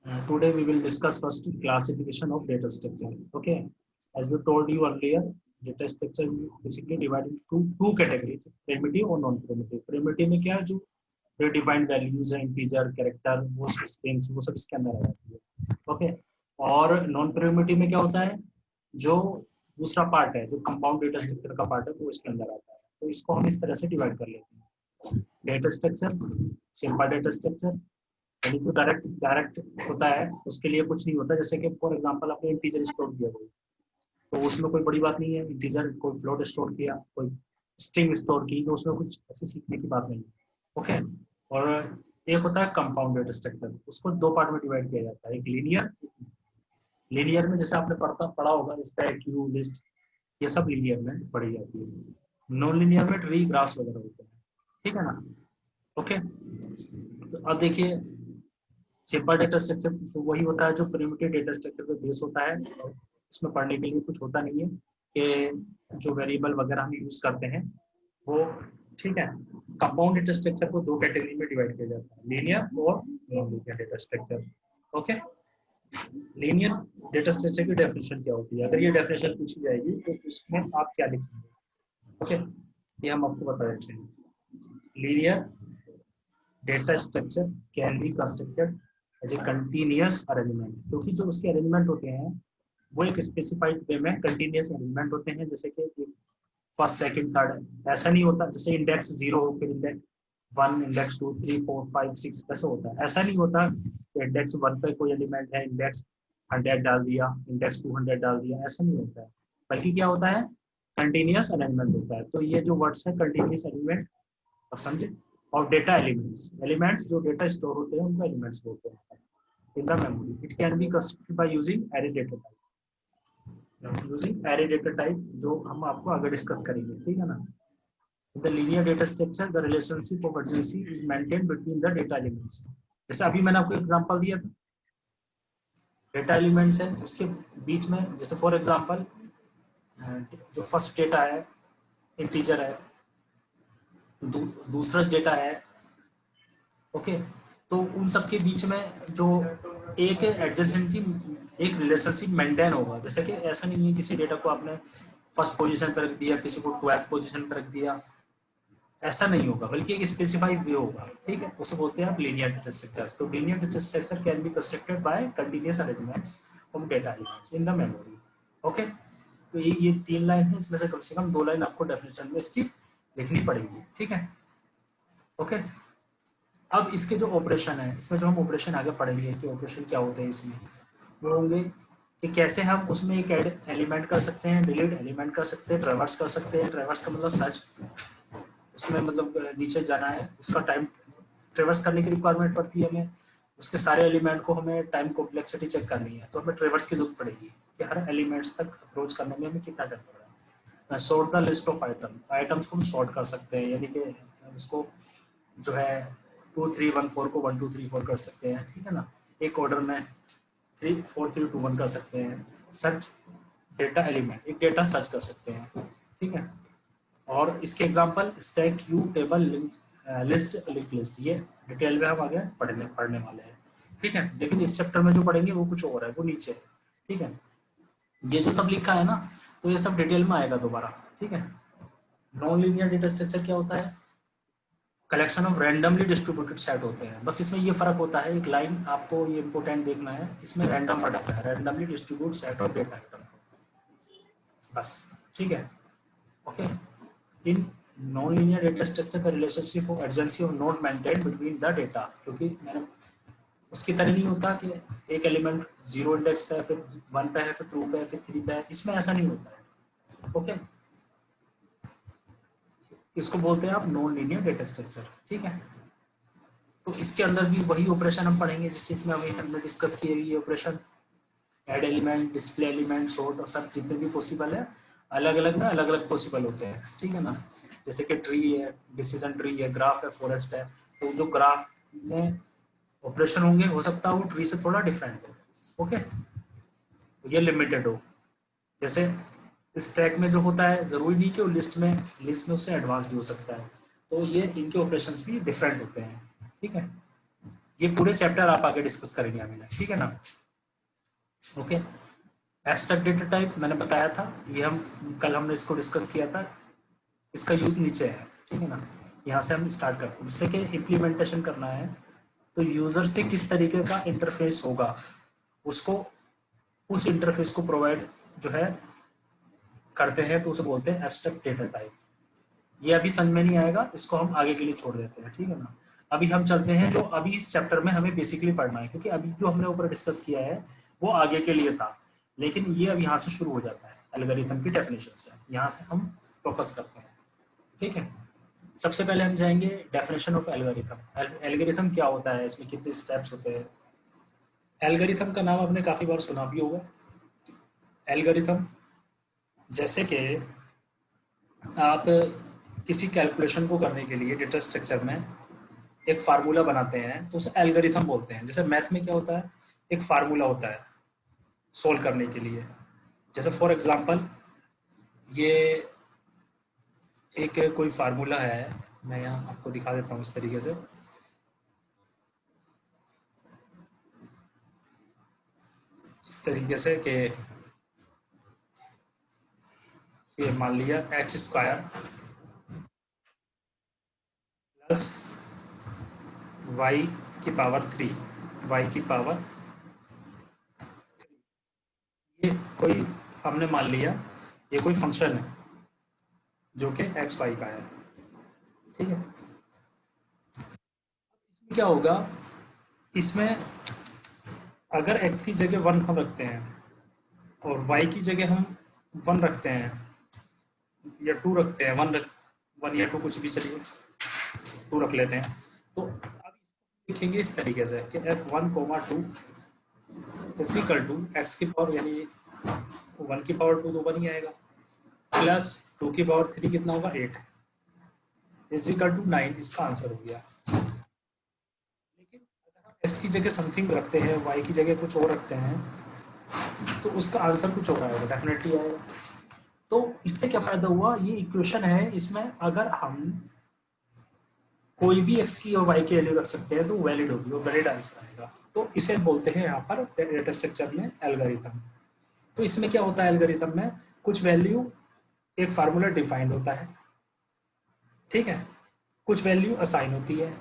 Today we will discuss first classification of data structure. Okay, as we told you earlier, data structure is basically divided into two categories: primitive और non-primitive. Primitive में क्या है, जो predefined values है, integer, character, वो strings, वो सब इसके अंदर आ जाती है. Okay, और non-primitive में क्या होता है, जो दूसरा पार्ट है, जो कंपाउंड डेटा स्ट्रक्चर का पार्ट है, वो इसके अंदर आता है. तो इसको हम इस तरह से डिवाइड कर लेते हैं: data structure, simple data structure, यानी जो डायरेक्ट डायरेक्ट होता है उसके लिए कुछ नहीं होता. जैसे कि फॉर एग्जांपल आपने इंटीजर स्टोर किया कोई, तो उसमें कोई बड़ी बात नहीं है. इंटीजर कोई फ्लोट स्टोर किया, कोई स्ट्रिंग स्टोर की, तो उसमें कुछ ऐसे सीखने की बात नहीं है. ओके, और एक होता है कंपाउंड डेटा स्ट्रक्चर. उसको दो पार्ट में डिवाइड किया जाता है: एक लीनियर. लीनियर में जैसे आपने पढ़ा होगा स्टैक, क्यू, लिस्ट, ये सब लीनियर में पढ़ी जाती है. नॉन लीनियर में ट्री, ग्राफ्स वगैरह होते हैं. ठीक है ना. ओके, तो अब देखिए सिंपल डेटा स्ट्रक्चर तो वही होता है जो प्रिमिटिव डेटा स्ट्रक्चर पे बेस होता है. इसमें पढ़ने के लिए कुछ होता नहीं है कि जो वेरिएबल वगैरह हम यूज करते हैं वो. ठीक है. कंपाउंड डेटा स्ट्रक्चर को दो कैटेगरी में डिवाइड किया जाता है: लीनियर और non linear data structure. Okay, linear data structure की डेफिनेशन क्या होती है? अगर ये डेफिनेशन पूछी जाएगी तो उसमें आप क्या लिखेंगे? ओके, ये हम आपको बता देते हैं. Linear data structure can be constructed as a continuous arrangement, क्योंकि जो उसके अरेंजमेंट होते हैं वो एक स्पेसिफाइड वे में कंटिन्यूअस अरेंजमेंट होते हैं. जैसे कि फर्स्ट, सेकंड, थर्ड ऐसा नहीं होता. जैसे इंडेक्स 0 फिर इंडेक्स 1, इंडेक्स 2, 3, 4, 5, 6 ऐसा होता है. ऐसा नहीं होता कि इंडेक्स 1 पे कोई एलिमेंट है, इंडेक्स 100 डाल दिया, इंडेक्स 200 डाल दिया, ऐसा नहीं होता है. बल्कि क्या होता है, कंटिन्यूअस अरेंजमेंट होता है. तो ये जो वर्ड्स है कंटिन्यूअस अरेंजमेंट, अब समझे. और डेटा एलिमेंट्स, एलिमेंट्स जो डेटा स्टोर होते हैं उनको एलिमेंट्स बोलते हैं in the memory. It can be constructed by using array data type. Using array data type जो हम आपको आगे डिस्कस करेंगे. ठीक है ना. The linear data structure, the relationship of adjacency is maintained between the data elements. जैसे अभी मैंने आपको एग्जांपल दिया था, डेटा एलिमेंट्स है उसके बीच में, जैसे फॉर एग्जांपल जो फर्स्ट डेटा है इंटीजर है, दूसरा डेटा है. ओके, तो उन सब के बीच में जो एक एडजेसेंसी, एक रिलेशनशिप मेंटेन होगा. जैसे कि ऐसा नहीं है किसी डेटा को आपने फर्स्ट पोजीशन पर रख दिया, किसी को 12th पोजीशन पर रख दिया, ऐसा नहीं होगा. बल्कि एक स्पेसिफाइड वे होगा. ठीक है, उसे बोलते हैं आप लीनियर डेटा स्ट्रक्चर. तो linear data structure can be constructed by continuous arrangements of data elements in the memory. Okay, तो ये 3 लाइन है, इसमें से कम 2 लाइन आपको डेफिनेशन में इसकी लिखनी पड़ेगी. ठीक है. ओके, अब इसके जो ऑपरेशन है, इसमें जो हम ऑपरेशन आगे पढ़ेंगे कि ऑपरेशन क्या होते हैं इसमें, वो होंगे कि कैसे हम उसमें एक एलिमेंट कर सकते हैं, डिलीट एलिमेंट कर सकते हैं, ट्रेवर्स कर सकते हैं. ट्रेवर्स का मतलब सर्च, उसमें मतलब नीचे जाना है, उसका टाइम ट्रेवर्स करने की रिक्वायरमेंट पड़ती है हमें. उसके सारे एलिमेंट को हमें टाइम कॉम्प्लेक्सिटी चेक करनी है, तो हमें ट्रेवर्स की जरूरत पड़ेगी कि हर एलिमेंट्स तक अप्रोच करने में हमें कितना टाइम पड़ रहा है. Sort the list of items को हम सॉर्ट कर सकते हैं, यानी कि उसको जो है 2, 3, 1, 4 को 1, 2, 3, 4 कर सकते हैं. ठीक है ना. एक ऑर्डर में 3, 4, 3, 2, 1 कर सकते हैं. सर्च डेटा एलिमेंट, एक डेटा सर्च कर सकते हैं. ठीक है. और इसके example stack, Q, table, list, link list, ये डिटेल में हम आगे पढ़ने वाले हैं. ठीक है. लेकिन इस चैप्टर में जो पढ़ेंगे वो कुछ और है, वो नीचे है. ठीक है. ये जो सब लिखा है ना, तो ये सब डिटेल में आएगा दोबारा. ठीक है. नॉन लीनियर डेटा स्ट्रक्चर क्या होता है? Collection of randomly distributed set होते हैं. बस इसमें ये फर्क होता है, एक लाइन आपको ये इंपॉर्टेंट देखना है, इसमें रैंडम वर्ड आता है, randomly distribute set of data item, बस. ठीक है. Okay, in non linear data structure the relationship of adjacency of node maintain between the data, क्योंकि मैंने उसकी तरह नहीं होता कि एक एलिमेंट 0 इंडेक्स पे है, फिर 1 पे है, फिर 2 पे है, फिर 3 पे है. इसमें ऐसा नहीं होता है. ओके, इसको बोलते हैं आप नॉन लीनियर डेटा स्ट्रक्चर. ठीक है. तो इसके अंदर भी वही ऑपरेशन हम पढ़ेंगे जिससे इसमें हमने डिस्कस किए. ये operation add element, display element, sort और सब जितने भी पॉसिबल है, अलग अलग ना अलग अलग पॉसिबल होते हैं. ठीक है ना. जैसे कि ट्री है, डिसीजन ट्री है, ग्राफ है, फॉरेस्ट है. तो जो ग्राफ में ऑपरेशन होंगे हो सकता है वो ट्री से थोड़ा डिफरेंट हो. ओके, ये लिमिटेड हो. जैसे स्टैक में जो होता है जरूरी नहीं कि वो लिस्ट में उससे एडवांस भी हो सकता है. तो ये इनके ऑपरेशंस भी डिफरेंट होते हैं. ठीक है. ये पूरे चैप्टर आप आगे डिस्कस करेंगे हमें, ठीक है ना। ओके, एब्स्ट्रैक्ट डेटा टाइप मैंने बताया था, ये हम कल हमने इसको डिस्कस किया था, इसका यूज नीचे है, ठीक है ना। यहाँ से हम स्टार्ट करते हैं, जिससे कि इम्प्लीमेंटेशन करना है तो यूजर से किस तरीके का इंटरफेस होगा, उसको उस इंटरफेस को प्रोवाइड जो है करते हैं, तो उसे बोलते हैं एब्स्ट्रैक्ट डेटा टाइप। ये अभी समझ में नहीं आएगा, इसको हम आगे के लिए छोड़ देते हैं, ठीक है ना। अभी हम चलते हैं जो अभी इस चैप्टर में हमें बेसिकली पढ़ना है, क्योंकि अभी जो हमने ऊपर डिस्कस किया है वो आगे के लिए था, लेकिन ये अब यहाँ से शुरू हो जाता है एल्गोरिथम की डेफिनेशन से, यहाँ से हम फोकस करते हैं, ठीक है। सबसे पहले हम जाएंगे डेफिनेशन ऑफ एल्गोरिथम। एल्गोरिथम क्या होता है, इसमें कितने स्टेप्स होते हैं। एल्गोरिथम का नाम आपने काफी बार सुना भी होगा। एल्गोरिथम जैसे कि आप किसी कैलकुलेशन को करने के लिए डेटा स्ट्रक्चर में एक फार्मूला बनाते हैं तो उसे एल्गोरिथम बोलते हैं। जैसे मैथ में क्या होता है, एक फार्मूला होता है सोल्व करने के लिए। जैसे फॉर एग्जांपल ये एक कोई फार्मूला है, मैं यहाँ आपको दिखा देता हूँ इस तरीके से। इस तरीके से कि ये मान लिया एक्स स्क्वायर प्लस वाई की पावर 3, वाई की पावर, ये कोई हमने मान लिया ये कोई फंक्शन है जो कि एक्स वाई का है, ठीक है। इसमें क्या होगा, इसमें अगर x की जगह 1 हम रखते हैं और y की जगह हम 1 रखते हैं या 2 रखते हैं, 1 या 2 कुछ भी, चलिए 2 रख लेते हैं, तो अब इसको लिखेंगे इस तरीके से कि f1, 2 is equal to X की पावर, यानी 1 की पावर 2 तो 1 ही आएगा, प्लस 2 की पावर 3 कितना होगा 8, इज इक्वल टू 9। इसका आंसर हो गया। लेकिन अगर हम एक्स की जगह समथिंग रखते हैं, वाई की जगह कुछ और रखते हैं, तो उसका आंसर कुछ और आएगा, डेफिनेटली आएगा। तो इससे क्या फायदा हुआ, ये इक्वेशन है, इसमें अगर हम कोई भी एक्स की और वाई की वैल्यू रख सकते हैं तो वैलिड होगी और वैलिड आंसर आएगा। तो इसे बोलते हैं यहाँ पर डेटा स्ट्रक्चर में एल्गोरिथम। तो इसमें क्या होता है, एल्गोरिथम में कुछ वैल्यू, एक फार्मूला डिफाइंड होता है, ठीक है, कुछ वैल्यू असाइन होती है,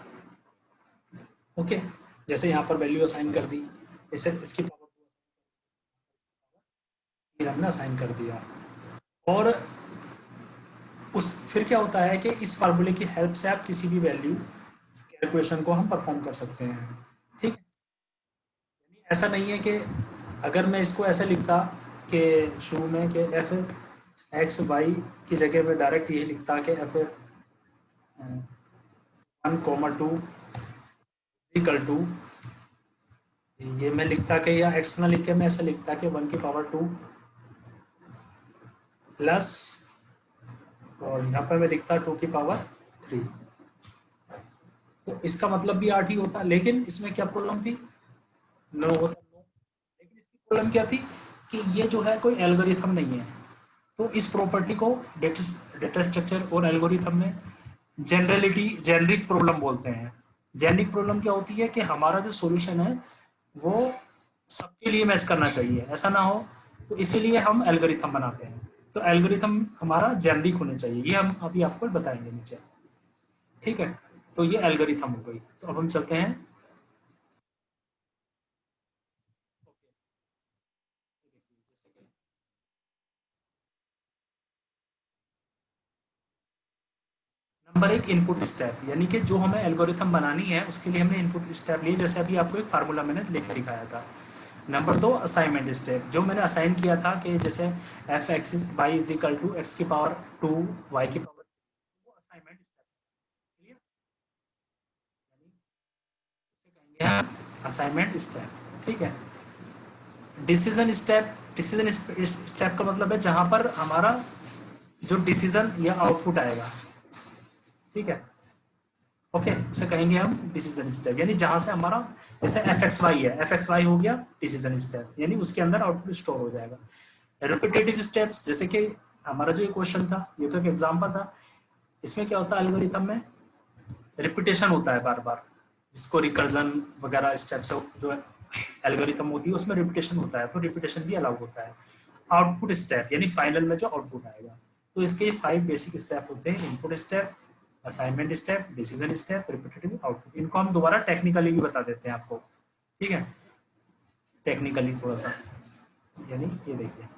ओके। जैसे यहाँ पर वैल्यू असाइन कर दी, इसे इसकी पावर हमने असाइन कर दिया, और उस फिर क्या होता है कि इस फार्मूले की हेल्प से आप किसी भी वैल्यू कैलकुलेशन को हम परफॉर्म कर सकते हैं, ठीक है। ऐसा नहीं है कि अगर मैं इसको ऐसे लिखता कि शुरू में कि एफ एक्स वाई की जगह में डायरेक्ट ये लिखता कि एफ 1, 2 इक्वल टू, ये मैं लिखता कि, या एक्स ना लिख के मैं ऐसा लिखता कि 1 की पावर 2 प्लस, और यहाँ पर मैं लिखता 2 की पावर 3, तो इसका मतलब भी 8 ही होता। लेकिन इसमें क्या प्रॉब्लम थी, नो होता नो। लेकिन इसकी प्रॉब्लम क्या थी कि ये जो है कोई एल्गोरिथम नहीं है। तो इस प्रॉपर्टी को डेटा स्ट्रक्चर और एल्गोरिथम में जनरलिटी, जेनरिक प्रॉब्लम बोलते हैं। जेनरिक प्रॉब्लम क्या होती है कि हमारा जो सॉल्यूशन है वो सबके लिए मैच करना चाहिए, ऐसा ना हो, तो इसीलिए हम एल्गोरिथम बनाते हैं। तो एल्गोरिथम हमारा जेनरिक होना चाहिए, ये हम अभी आपको बताएंगे नीचे, ठीक है। तो ये एल्गोरिथम हो गई। तो अब हम चलते हैं, नंबर एक इनपुट स्टेप, यानी कि जो हमें एल्गोरिथम बनानी है उसके लिए हमने इनपुट स्टेप लिए। जैसे अभी आपको एक फार्मूला मैंने लिख दिखाया था। नंबर दो असाइनमेंट स्टेप, जो मैंने असाइन किया था कि जैसे F X Y is equal to X की पावर 2 वाई की पावर, वो असाइनमेंट स्टेप, क्लियर, कहेंगे हम असाइनमेंट स्टेप, ठीक है। डिसीजन स्टेप, डिसीजन स्टेप का मतलब है जहां पर हमारा जो डिसीजन या आउटपुट आएगा, ठीक है, ओके, उसे कहेंगे हम डिसीजन स्टेप, यानी जहां से हमारा, जैसे एफ एक्स वाई है, एफ एक्स वाई हो गया डिसीजन स्टेप, यानी उसके अंदर आउटपुट स्टोर हो जाएगा। रिपीटेटिव स्टेप्स, जैसे कि हमारा जो ये क्वेश्चन था, ये तो एक एग्जांपल था, इसमें क्या होता है एल्गोरिथम में रिपीटेशन होता है बार बार, जिसको रिकर्जन वगैरह स्टेप्स जो एल्गोरिथम होती है उसमें रिपीटेशन होता है, तो रिपीटेशन भी अलाउ होता है। आउटपुट स्टेप यानी फाइनल में जो आउटपुट आएगा, तो इसके 5 बेसिक स्टेप होते हैं, input step, assignment step, decision step, repetitive, output. इनको हम दोबारा टेक्निकली भी बता देते हैं आपको, ठीक है, टेक्निकली थोड़ा सा, यानी ये देखिए,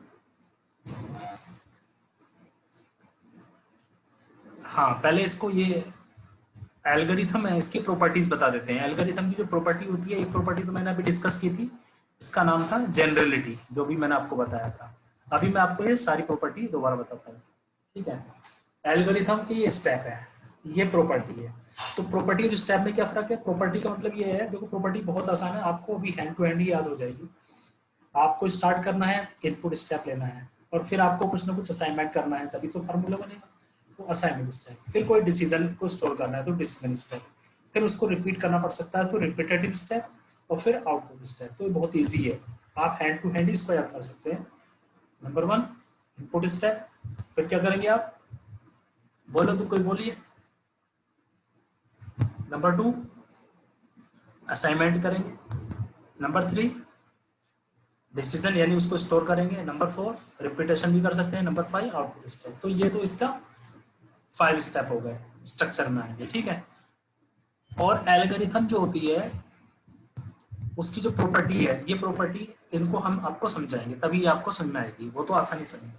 हाँ पहले इसको ये एल्गोरिथम है, इसकी प्रॉपर्टीज बता देते हैं। एल्गोरिथम की जो प्रॉपर्टी होती है, एक प्रॉपर्टी तो मैंने अभी डिस्कस की थी, इसका नाम था जनरलिटी, जो भी मैंने आपको बताया था। अभी मैं आपको ये सारी प्रॉपर्टी दोबारा बताता हूँ, ठीक है। एल्गोरिथम की ये स्टेप है, ये प्रॉपर्टी है। तो प्रॉपर्टी और स्टेप में क्या फर्क है? प्रॉपर्टी का मतलब ये है, देखो प्रॉपर्टी बहुत आसान है, आपको अभी हैंड टू हैंड ही याद हो जाएगी। आपको स्टार्ट करना है, इनपुट स्टेप लेना है, और फिर आपको कुछ ना कुछ असाइनमेंट करना है, तभी तो फार्मूला बनेगा। तो असाइनमेंट स्टेप, फिर कोई डिसीजन को स्टोर करना है तो डिसीजन स्टेप, फिर उसको रिपीट करना पड़ सकता है तो रिपीटेटिव स्टेप, और फिर आउटपुट स्टेप। तो ये बहुत ईजी है, आप हैंड टू हैंड इसको याद कर सकते हैं। नंबर 1 इनपुट स्टेप, फिर क्या करेंगे आप, बोलो तो कोई बोलिए। नंबर 2 असाइनमेंट करेंगे। नंबर 3 डिसीजन यानी उसको स्टोर करेंगे। नंबर 4 रिपीटेशन भी कर सकते हैं। Number 5 output step. तो ये तो इसका 5 स्टेप हो गए, स्ट्रक्चर में आएंगे, ठीक है। और एल्गोरिथम जो होती है उसकी जो प्रॉपर्टी है, ये प्रॉपर्टी इनको हम आपको समझाएंगे, तभी आपको समझ में आएगी, वो तो आसानी से नहीं।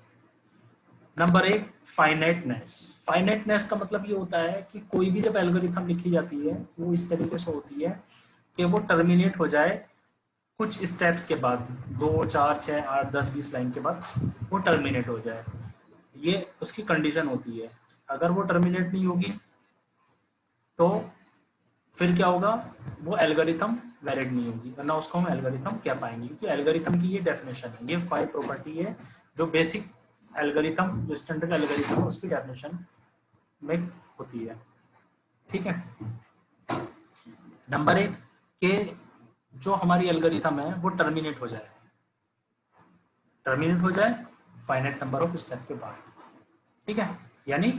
Number 1 finiteness. फाइनाइटनेस का मतलब ये होता है कि कोई भी जब एल्गोरिथम लिखी जाती है वो इस तरीके से होती है कि वो टर्मिनेट हो जाए कुछ स्टेप्स के बाद, 2 4 6 8 10 20 लाइन के बाद वो टर्मिनेट हो जाए, ये उसकी कंडीशन होती है। अगर वो टर्मिनेट नहीं होगी तो फिर क्या होगा, वो एल्गोरिथम वैलिड नहीं होगी, वरना उसको हम एल्गोरिथम कह पाएंगे, क्योंकि एल्गोरिथम की ये डेफिनेशन है, ये 5 प्रॉपर्टी है जो बेसिक एल्गोरिथम, जो स्टैंडर्ड एल्गोरिथम है उसकी डेफिनेशन में होती है, ठीक है। नंबर 1 के जो हमारी एल्गोरिथम है वो टर्मिनेट हो जाए, फाइनाइट नंबर ऑफ स्टेप के बाद, ठीक है, यानी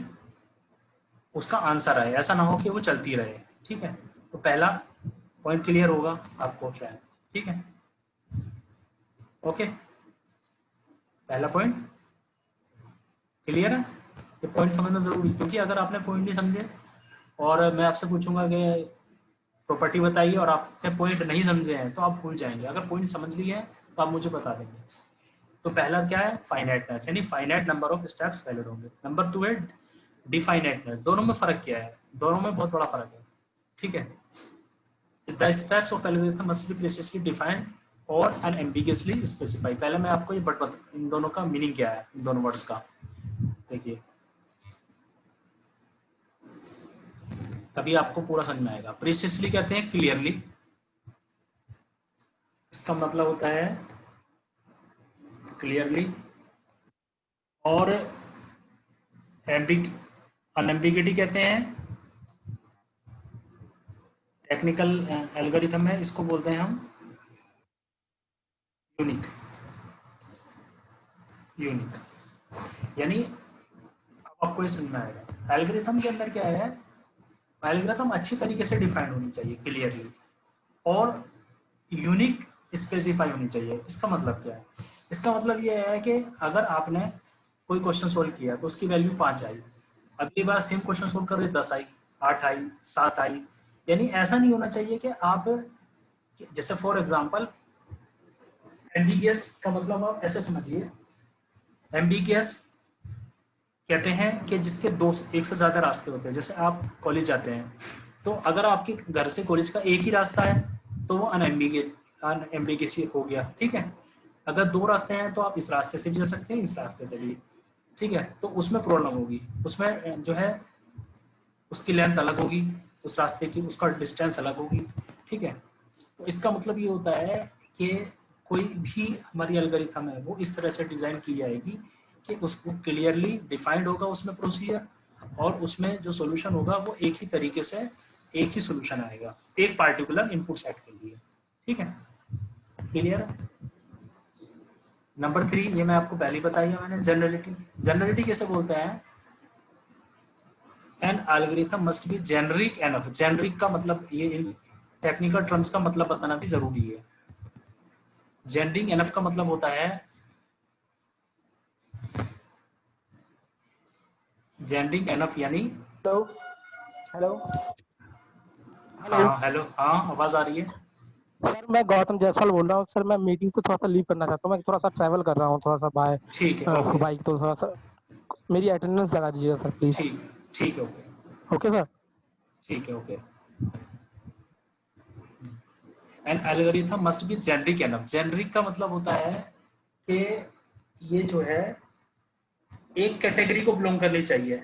उसका आंसर आए, ऐसा ना हो कि वो चलती रहे, ठीक है। तो पहला पॉइंट क्लियर होगा आपको शायद, ठीक है, ओके, पहला पॉइंट क्लियर है। ये पॉइंट समझना जरूरी, क्योंकि अगर आपने पॉइंट नहीं समझे और मैं आपसे पूछूंगा कि प्रॉपर्टी बताइए और आपने पॉइंट नहीं समझे हैं तो आप भूल जाएंगे। अगर पॉइंट समझ लिए हैं तो आप मुझे बता देंगे। तो पहला क्या है, फाइनाइटनेस, यानी finite number of steps valid होंगे। नंबर 2 है डिफाइनाइटनेस। दोनों में फर्क क्या है? दोनों में बहुत बड़ा फर्क है, ठीक है। The steps of algorithm must B precisely defined और अनएम्बिगुअसली स्पेसिफाई। पहले मैं आपको ये इन दोनों का मीनिंग क्या है, इन दोनों वर्ड्स का देखिए, तभी आपको पूरा समझ में आएगा। प्रिसाइजली कहते हैं क्लियरली, इसका मतलब होता है क्लियरली, और अनएम्बिगिटी कहते हैं, टेक्निकल एल्गोरिथम है, इसको बोलते हैं हम यूनिक। यानी अब आपको ये समझ में आएगा एल्गोरिथम के अंदर क्या है। एल्गोरिथम अच्छी तरीके से डिफाइंड होनी चाहिए क्लियरली, और यूनिक स्पेसिफाई होनी चाहिए। इसका मतलब क्या है? इसका मतलब ये है कि अगर आपने कोई क्वेश्चन सोल्व किया तो उसकी वैल्यू 5 आई, अगली बार सेम क्वेश्चन सोल्व कर रहे 10 आई, 8 आई, 7 आई, यानी ऐसा नहीं होना चाहिए कि आप, जैसे फॉर एग्जांपल एम्बिगियस का मतलब आप ऐसे समझिए, एम्बिगियस कहते हैं कि जिसके दो एक से ज्यादा रास्ते होते हैं। जैसे आप कॉलेज जाते हैं तो अगर आपके घर से कॉलेज का एक ही रास्ता है तो वो अनएम्बिगियस हो गया, ठीक है। अगर 2 रास्ते हैं तो आप इस रास्ते से भी जा सकते हैं, इस रास्ते से भी, ठीक है। तो उसमें प्रॉब्लम होगी, उसमें जो है उसकी लेंथ अलग होगी, उस रास्ते की उसका डिस्टेंस अलग होगी, ठीक है। तो इसका मतलब ये होता है कि कोई भी हमारी एल्गोरिथम है वो इस तरह से डिजाइन की जाएगी कि उसको क्लियरली डिफाइंड होगा उसमें प्रोसीजर, और उसमें जो सॉल्यूशन होगा वो एक ही तरीके से, एक ही सॉल्यूशन आएगा एक पार्टिकुलर इनपुट सेट के लिए, ठीक है, क्लियर है। नंबर 3 ये मैं आपको पहले बताई है मैंने, जनरलिटी। जनरलिटी कैसे बोलते हैं? N algorithm must be generic enough. Generic का मतलब ये टेक्निकल टर्म्स का मतलब बताना भी जरूरी है। जेंडरिंग एनफ का मतलब होता है, जेंडरिंग एनफ यानी, हेलो हेलो हेलो हाँ हेलो, हाँ आवाज आ रही है। सर, मैं गौतम जायसवाल बोल रहा हूँ सर। मैं मीटिंग से थोड़ा सा लीव करना चाहता हूँ। मैं थोड़ा सा ट्रैवल कर रहा हूँ, थोड़ा सा बाय ठीक है, ओके। बाइक, तो थोड़ा सा मेरी अटेंडेंस लगा दीजिएगा सर, प्लीज। ठीक, ठीक है, ओके। Okay sir. ठीक है, okay. N algorithm must be generic enough. Generic का मतलब होता है कि ये जो है एक कैटेगरी को बिलोंग करनी चाहिए।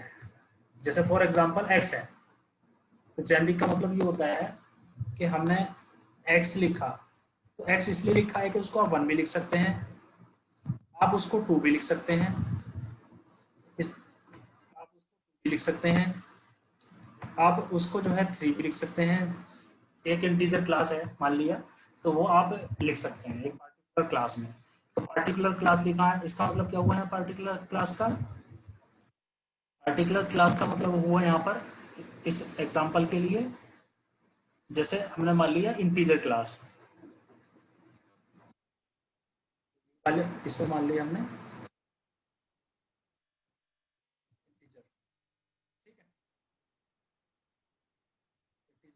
जैसे फॉर एग्जांपल एक्स है, तो जेनरिक का मतलब ये होता है कि हमने एक्स लिखा, तो एक्स इसलिए लिखा है कि उसको आप 1 भी लिख सकते हैं, आप उसको 2 भी लिख सकते हैं, इस आप उसको 2 भी लिख सकते हैं, आप उसको जो है 3 भी लिख सकते हैं। एक इंटीजर क्लास है मान लिया, तो वो आप लिख सकते हैं एक पार्टिकुलर क्लास में। तो पार्टिकुलर क्लास लिखा है, इसका मतलब क्या हुआ है पार्टिकुलर क्लास का? पार्टिकुलर क्लास का मतलब हुआ यहाँ पर इस एग्जांपल के लिए, जैसे हमने मान लिया इंटीजर क्लास, इसको मान लिया हमने इंटीजर, ठीक है,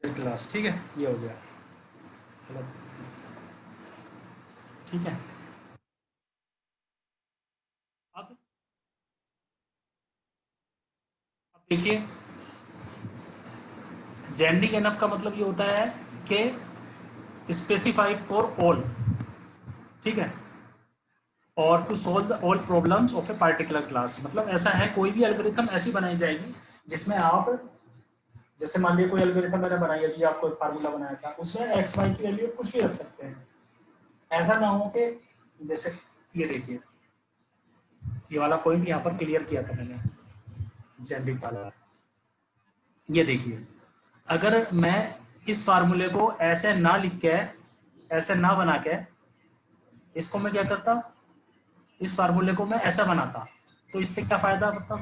इंटीजर क्लास, ठीक है, ये हो गया, गलत, ठीक है। अब देखिए, जेंडिंग एनफ का मतलब ये होता है कि स्पेसिफाई फॉर ऑल, ठीक है, और to solve the all problems of a particular class. मतलब ऐसा है कोई भी एल्गोरिथम ऐसी बनाई जाएगी जिसमें आप, जैसे मान लीजिए कोई एल्गोरिथम मैंने बनाई है, आप कोई फार्मूला बनाया था, उसमें एक्स वाई की वैल्यू कुछ भी रख सकते हैं। ऐसा ना हो कि जैसे ये देखिए, ये वाला पॉइंट यहाँ पर क्लियर किया था मैंने, जेनरिक वाला, ये देखिए, अगर मैं इस फार्मूले को ऐसे ना लिख के, ऐसे ना बना के, इसको मैं क्या करता, इस फार्मूले को मैं ऐसा बनाता, तो इससे क्या फायदा, मतलब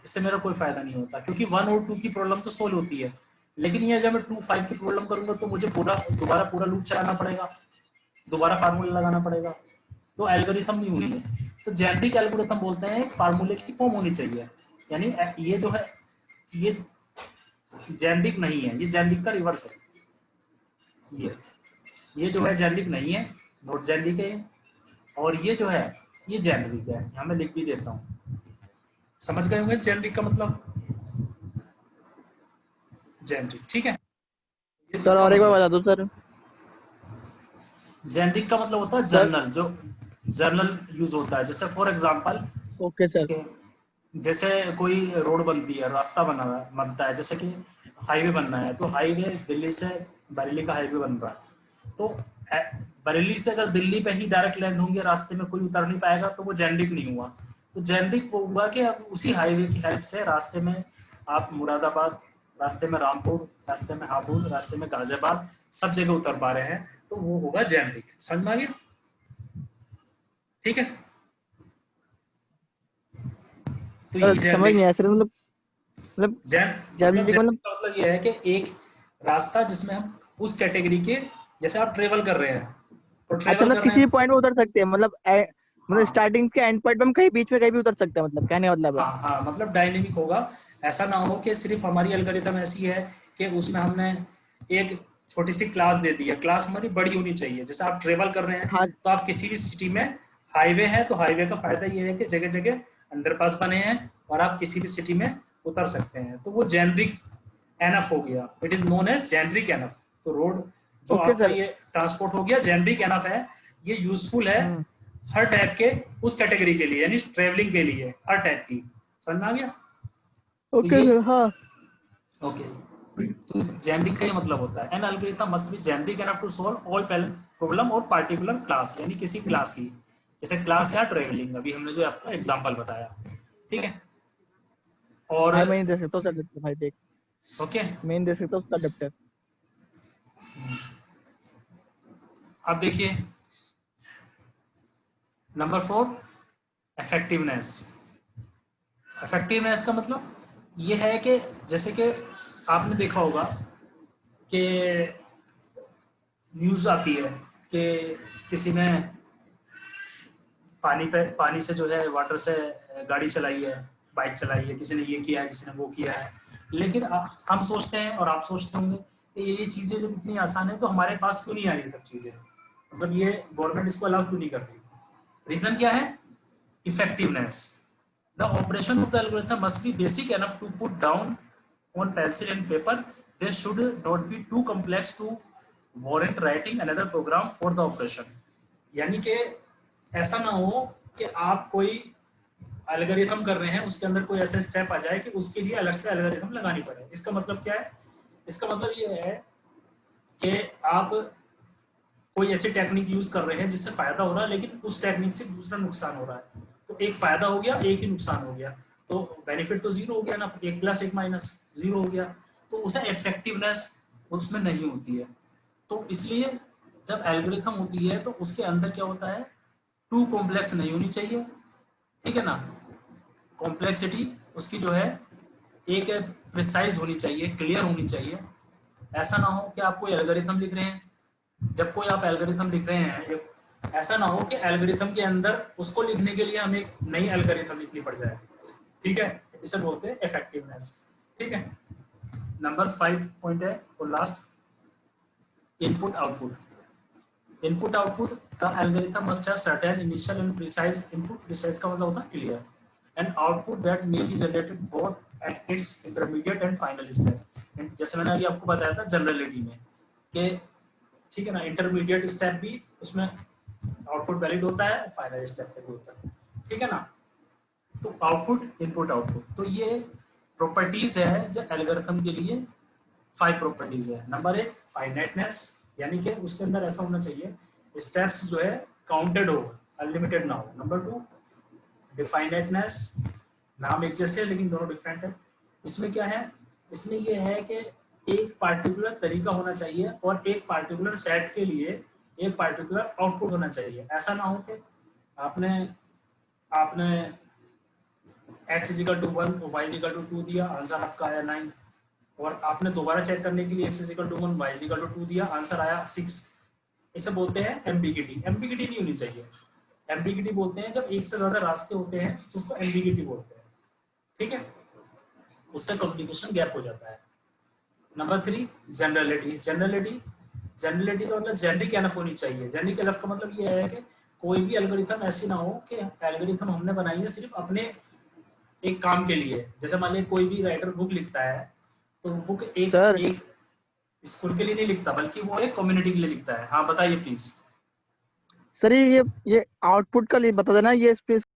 इससे मेरा कोई फायदा नहीं होता, क्योंकि 1 और 2 की प्रॉब्लम तो सोल्व होती है। लेकिन ये अगर मैं 2 5 की प्रॉब्लम करूंगा तो मुझे दोबारा पूरा लूप चलाना पड़ेगा, दोबारा फार्मूला लगाना पड़ेगा, तो एल्गोरिथम नहीं हुई है। तो जेनरिक एल्गोरिथम बोलते हैं एक फार्मूले की फॉर्म होनी चाहिए, यानी ये जो है ये जेनरिक नहीं है, ये जेनरिक का रिवर्स है। ये जो है जेनरिक नहीं है, नॉट जेनरिक है, और ये जो है ये जेनरिक है। यहाँ मैं लिख भी देता हूँ, समझ गए होंगे जेनरिक का मतलब, जेनरिक, ठीक है, ये सर इसका और एक बार मतलब बता है। दो सर। जेनरिक का मतलब होता है सर जर्नल, जो जर्नल यूज होता है। जैसे फॉर एग्जांपल, ओके सर। जैसे कोई रोड बनती है, रास्ता बनता है, जैसे कि हाईवे बनना है, तो हाईवे दिल्ली से बरेली का हाईवे बन रहा है, तो बरेली से अगर दिल्ली पे ही डायरेक्ट लैंड होंगे, रास्ते में कोई उतर नहीं पाएगा, तो वो जेनरिक नहीं हुआ। तो जेनरिक वो हुआ कि अब उसी हाईवे की हेल्प से रास्ते में आप मुरादाबाद, रास्ते में रामपुर, रास्ते में हापुड़, रास्ते में गाजियाबाद, सब जगह उतर पा रहे हैं, तो वो होगा जेनरिक। समझ में आ गया, ठीक है, तो सर यही समझ जेनरिक, नहीं आया सर, मतलब जैन मतलब जेनरिक जैन मतलब। का मतलब ये है कि एक रास्ता जिसमें हम उस कैटेगरी के, जैसे आप ट्रेवल कर रहे हैं, तो अच्छा, ट्रेवल मतलब कर रहे किसी भी हैं, पॉइंट में उतर सकते हैं, मतलब मतलब हाँ स्टार्टिंग के एंड पॉइंट में हम कहीं बीच में कहीं भी उतर सकते हैं, मतलब कहने का मतलब है। हाँ हाँ, मतलब डायनेमिक होगा। ऐसा ना हो कि सिर्फ हमारी एल्गोरिथम ऐसी है कि उसमें हमने एक छोटी सी क्लास दे दी है, क्लास हमारी बड़ी होनी चाहिए। जैसे आप ट्रेवल कर रहे हैं, हाँ। तो आप किसी भी सिटी में, हाईवे है तो हाईवे का फायदा ये है कि जगह जगह अंडरपास बने हैं और आप किसी भी सिटी में उतर सकते हैं, तो वो जेनरिक एनफ हो गया, it is known as generic enough. तो रोड जो ओके आपका सर। ये ट्रांसपोर्ट हो गया जेनरिक एनफ है, ये यूजफुल है हम्म। हर टाइप के, उस कैटेगरी के लिए, यानी ट्रेवलिंग के लिए हर टाइप की। समझ में आ गया, तो ओके ये, सर। हाँ। ओके, तो जेनरिक का ये मतलब होता है an algorithm must be generic enough to solve all problem और पार्टिकुलर क्लास, यानी किसी क्लास की, जैसे क्लास क्या, ट्रेवलिंग, अभी हमने जो आपका एग्जांपल बताया, ठीक है, और भाई मैं नहीं दे सकता हूँ सर, भाई देख, ओके। मैं नहीं दे सकता उसका अडेप्टर। अब देखिए नंबर 4, इफेक्टिवनेस। इफेक्टिवनेस का मतलब ये है कि जैसे कि आपने देखा होगा कि न्यूज आती है कि किसी ने पानी से जो है वाटर से गाड़ी चलाई है, बाइक चलाई है, किसी ने ये किया है, किसी ने वो किया है। लेकिन हम सोचते हैं और आप सोचते होंगे कि ये चीजें जब इतनी आसान है तो हमारे पास क्यों नहीं आ रही सब चीजें, मतलब ये गवर्नमेंट इसको अलाउ क्यों नहीं कर रही? रीजन क्या है? Effectiveness. The operation of the algorithm must be basic enough to put down on pencil and paper. They should not be too complex to warrant writing another program for the operation. यानी कि ऐसा ना हो कि आप कोई algorithm कर रहे हैं, उसके अंदर कोई ऐसा स्टेप आ जाए कि उसके लिए अलग से एल्गोरिथम लगानी पड़े। इसका मतलब क्या है? इसका मतलब ये है कि आप कोई ऐसी टेक्निक यूज कर रहे हैं जिससे फायदा हो रहा है, लेकिन उस टेक्निक से दूसरा नुकसान हो रहा है। तो एक फायदा हो गया, एक ही नुकसान हो गया, तो बेनिफिट तो जीरो हो गया ना, एक प्लस एक माइनस जीरो हो गया। तो उसे इफेक्टिवनेस उसमें नहीं होती है। तो इसलिए जब एल्गोरिथम होती है तो उसके अंदर क्या होता है, टू कॉम्प्लेक्स नहीं होनी चाहिए, ठीक है ना। कॉम्प्लेक्सिटी उसकी जो है एक प्रिसाइज होनी चाहिए, क्लियर होनी चाहिए। ऐसा ना हो कि आप कोई एल्गोरिथम लिख रहे हैं, जब कोई आप एल्गोरिथम लिख रहे हैं, ऐसा ना हो कि एल्गोरिथम के अंदर उसको लिखने के लिए हमें एक नई एल्गोरिथम लिखनी पड़ जाए, ठीक है। इसे बोलते हैं इफेक्टिवनेस, ठीक है। नंबर 5 पॉइंट है और last, input output. Input output, the algorithm must have certain initial and precise input. Precise का मतलब होता है clear, and output that may be generated both at its intermediate and final step. जैसे मैंने अभी आपको बताया था जनरलिटी में कि ठीक है ना, इंटरमीडिएट स्टेप भी उसमें आउटपुट वैलिड होता है, फाइनल स्टेप पे भी होता है, ठीक है ना। तो आउटपुट, इनपुट, आउटपुट, तो ये प्रॉपर्टीज है जो एल्गोरिथम के लिए 5 प्रॉपर्टीज है। नंबर 1 फाइनाइटनेस, यानी कि उसके अंदर ऐसा होना चाहिए स्टेप्स जो है काउंटेड हो, अनलिमिटेड ना हो। नंबर 2 डिफाइनेटनेस, नाम एक जैसे है लेकिन दोनों डिफरेंट है। इसमें क्या है, इसमें ये है कि एक पार्टिकुलर तरीका होना चाहिए और एक पार्टिकुलर सेट के लिए एक पार्टिकुलर आउटपुट होना चाहिए। ऐसा ना हो कि आपने आपने x = 1 और y = 2 दिया, आंसर आपका आया 9, और आपने दोबारा चेक करने के लिए x = 1 y = 2 दिया, आंसर आया 6। इसे बोलते हैं एम्बिगिटी। एम्बिगिटी नहीं होनी चाहिए। एम्बिगिटी बोलते हैं जब एक से ज्यादा रास्ते होते हैं तो उसको एम्बिगिटी बोलते हैं, ठीक है। उससे कम्युनिकेशन गैप हो जाता है। Number 3 generality. जनरलिटी का मतलब जेनरिक एनफ होनी चाहिए। जेनरिक एनफ का मतलब ये है कि कोई भी एल्गोरिथम ऐसी ना हो कि एल्गोरिथम हमने बनाई है सिर्फ अपने एक काम के लिए। जैसे मान लीजिए कोई भी राइटर बुक लिखता है तो बुक एक स्कूल के लिए नहीं लिखता, बल्कि वो एक कम्युनिटी के लिए लिखता है। हाँ बताइए प्लीज। सर ये आउटपुट का लिए बता देना, ये